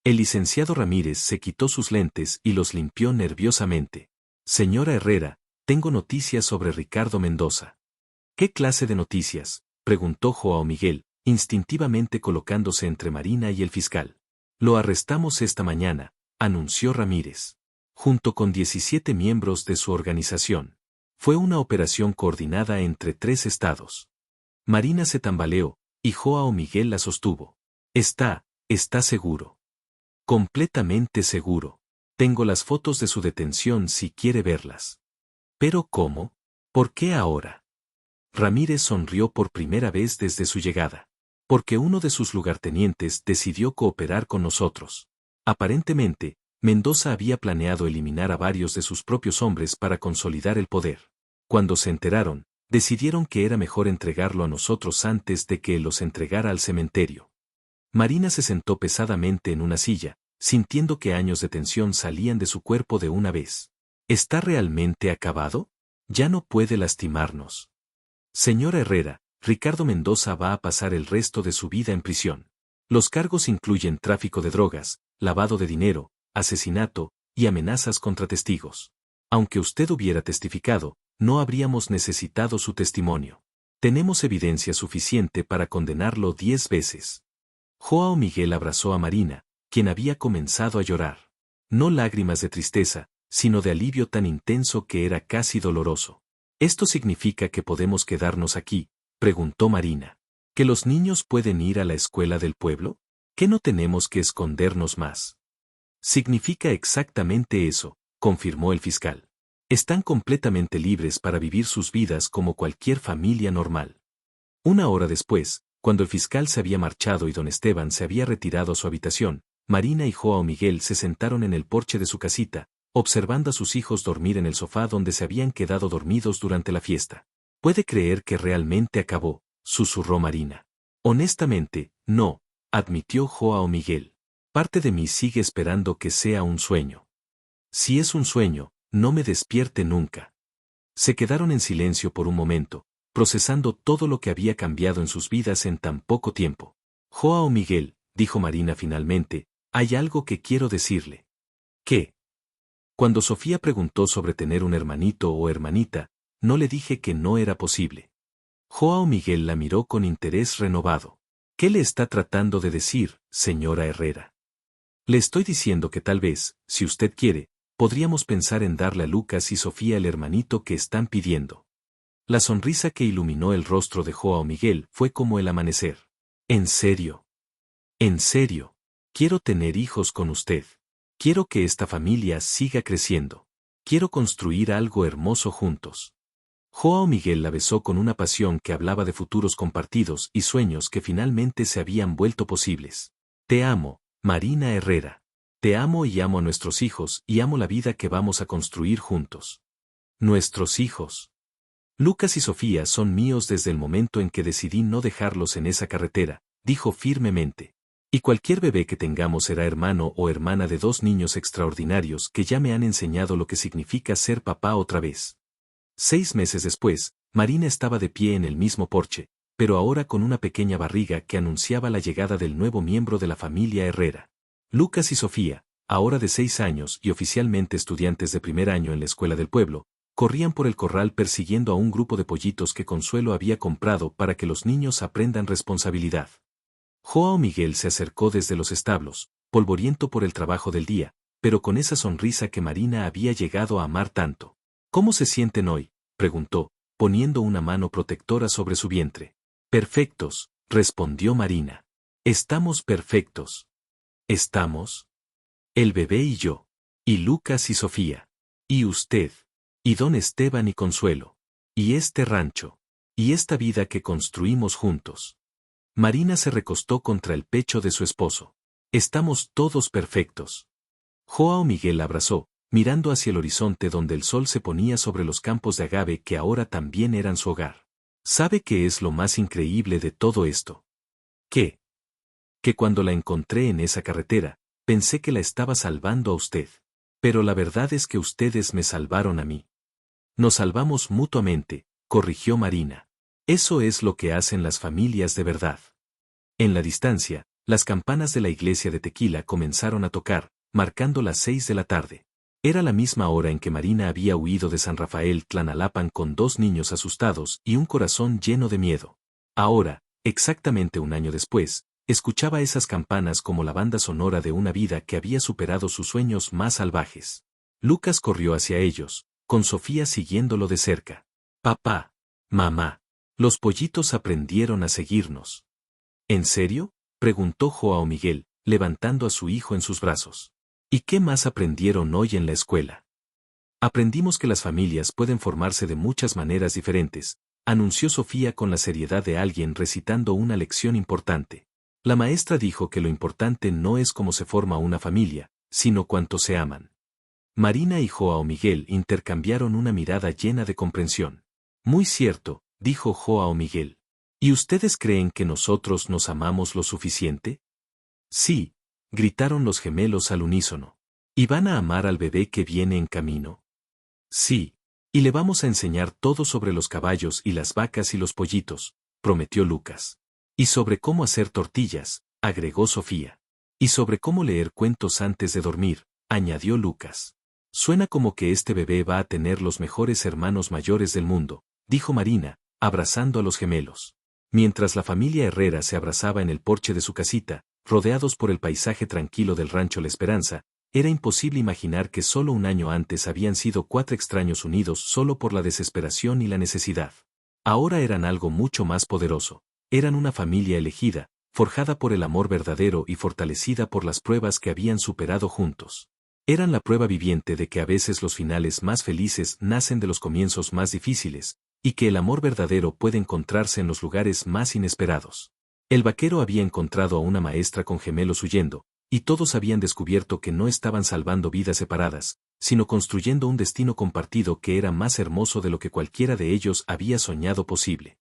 El licenciado Ramírez se quitó sus lentes y los limpió nerviosamente. Señora Herrera, tengo noticias sobre Ricardo Mendoza. ¿Qué clase de noticias?, preguntó Joao Miguel, instintivamente colocándose entre Marina y el fiscal. Lo arrestamos esta mañana, anunció Ramírez, junto con 17 miembros de su organización. Fue una operación coordinada entre 3 estados. Marina se tambaleó, y Joao Miguel la sostuvo. Está seguro. Completamente seguro. Tengo las fotos de su detención si quiere verlas. ¿Pero cómo? ¿Por qué ahora? Ramírez sonrió por primera vez desde su llegada. Porque uno de sus lugartenientes decidió cooperar con nosotros. Aparentemente, Mendoza había planeado eliminar a varios de sus propios hombres para consolidar el poder. Cuando se enteraron, decidieron que era mejor entregarlo a nosotros antes de que él los entregara al cementerio. Marina se sentó pesadamente en una silla, sintiendo que años de tensión salían de su cuerpo de una vez. ¿Está realmente acabado? Ya no puede lastimarnos. Señora Herrera, Ricardo Mendoza va a pasar el resto de su vida en prisión. Los cargos incluyen tráfico de drogas, lavado de dinero, asesinato y amenazas contra testigos. Aunque usted hubiera testificado, no habríamos necesitado su testimonio. Tenemos evidencia suficiente para condenarlo 10 veces. Joao Miguel abrazó a Marina, quien había comenzado a llorar. No lágrimas de tristeza, sino de alivio tan intenso que era casi doloroso. ¿Esto significa que podemos quedarnos aquí?, preguntó Marina. ¿Que los niños pueden ir a la escuela del pueblo? ¿Que no tenemos que escondernos más? Significa exactamente eso, confirmó el fiscal. Están completamente libres para vivir sus vidas como cualquier familia normal. Una hora después, cuando el fiscal se había marchado y don Esteban se había retirado a su habitación, Marina y Joao Miguel se sentaron en el porche de su casita, observando a sus hijos dormir en el sofá donde se habían quedado dormidos durante la fiesta. ¿Puede creer que realmente acabó?, susurró Marina. Honestamente, no, admitió Joao Miguel. Parte de mí sigue esperando que sea un sueño. Si es un sueño, no me despierte nunca. Se quedaron en silencio por un momento, procesando todo lo que había cambiado en sus vidas en tan poco tiempo. Joao Miguel, dijo Marina finalmente, hay algo que quiero decirle. ¿Qué? Cuando Sofía preguntó sobre tener un hermanito o hermanita, no le dije que no era posible. Joao Miguel la miró con interés renovado. ¿Qué le está tratando de decir, señora Herrera? Le estoy diciendo que tal vez, si usted quiere, podríamos pensar en darle a Lucas y Sofía el hermanito que están pidiendo. La sonrisa que iluminó el rostro de Joao Miguel fue como el amanecer. ¿En serio? En serio. Quiero tener hijos con usted. Quiero que esta familia siga creciendo. Quiero construir algo hermoso juntos. Joao Miguel la besó con una pasión que hablaba de futuros compartidos y sueños que finalmente se habían vuelto posibles. Te amo, Marina Herrera. Te amo y amo a nuestros hijos y amo la vida que vamos a construir juntos. Nuestros hijos. Lucas y Sofía son míos desde el momento en que decidí no dejarlos en esa carretera, dijo firmemente. Y cualquier bebé que tengamos será hermano o hermana de 2 niños extraordinarios que ya me han enseñado lo que significa ser papá otra vez. 6 meses después, Marina estaba de pie en el mismo porche, pero ahora con una pequeña barriga que anunciaba la llegada del nuevo miembro de la familia Herrera. Lucas y Sofía, ahora de 6 años y oficialmente estudiantes de primer año en la escuela del pueblo, corrían por el corral persiguiendo a un grupo de pollitos que Consuelo había comprado para que los niños aprendan responsabilidad. Joao Miguel se acercó desde los establos, polvoriento por el trabajo del día, pero con esa sonrisa que Marina había llegado a amar tanto. ¿Cómo se sienten hoy?, preguntó, poniendo una mano protectora sobre su vientre. Perfectos, respondió Marina. Estamos perfectos. Estamos. El bebé y yo. Y Lucas y Sofía. Y usted. Y don Esteban y Consuelo. Y este rancho. Y esta vida que construimos juntos. Marina se recostó contra el pecho de su esposo. Estamos todos perfectos. Joao Miguel la abrazó, mirando hacia el horizonte donde el sol se ponía sobre los campos de agave que ahora también eran su hogar. ¿Sabe qué es lo más increíble de todo esto? ¿Qué? Que cuando la encontré en esa carretera, pensé que la estaba salvando a usted. Pero la verdad es que ustedes me salvaron a mí. Nos salvamos mutuamente, corrigió Marina. Eso es lo que hacen las familias de verdad. En la distancia, las campanas de la iglesia de Tequila comenzaron a tocar, marcando las 6 de la tarde. Era la misma hora en que Marina había huido de San Rafael Tlanalapan con 2 niños asustados y un corazón lleno de miedo. Ahora, exactamente un año después, escuchaba esas campanas como la banda sonora de una vida que había superado sus sueños más salvajes. Lucas corrió hacia ellos, con Sofía siguiéndolo de cerca. Papá, mamá, los pollitos aprendieron a seguirnos. ¿En serio?, preguntó Joao Miguel, levantando a su hijo en sus brazos. ¿Y qué más aprendieron hoy en la escuela? Aprendimos que las familias pueden formarse de muchas maneras diferentes, anunció Sofía con la seriedad de alguien recitando una lección importante. La maestra dijo que lo importante no es cómo se forma una familia, sino cuánto se aman. Marina y Joao Miguel intercambiaron una mirada llena de comprensión. Muy cierto, dijo Joao Miguel. ¿Y ustedes creen que nosotros nos amamos lo suficiente? Sí, gritaron los gemelos al unísono. ¿Y van a amar al bebé que viene en camino? Sí. Y le vamos a enseñar todo sobre los caballos y las vacas y los pollitos, prometió Lucas. Y sobre cómo hacer tortillas, agregó Sofía. Y sobre cómo leer cuentos antes de dormir, añadió Lucas. Suena como que este bebé va a tener los mejores hermanos mayores del mundo, dijo Marina, abrazando a los gemelos. Mientras la familia Herrera se abrazaba en el porche de su casita, rodeados por el paisaje tranquilo del rancho La Esperanza, era imposible imaginar que solo un año antes habían sido 4 extraños unidos solo por la desesperación y la necesidad. Ahora eran algo mucho más poderoso. Eran una familia elegida, forjada por el amor verdadero y fortalecida por las pruebas que habían superado juntos. Eran la prueba viviente de que a veces los finales más felices nacen de los comienzos más difíciles, y que el amor verdadero puede encontrarse en los lugares más inesperados. El vaquero había encontrado a una maestra con gemelos huyendo, y todos habían descubierto que no estaban salvando vidas separadas, sino construyendo un destino compartido que era más hermoso de lo que cualquiera de ellos había soñado posible.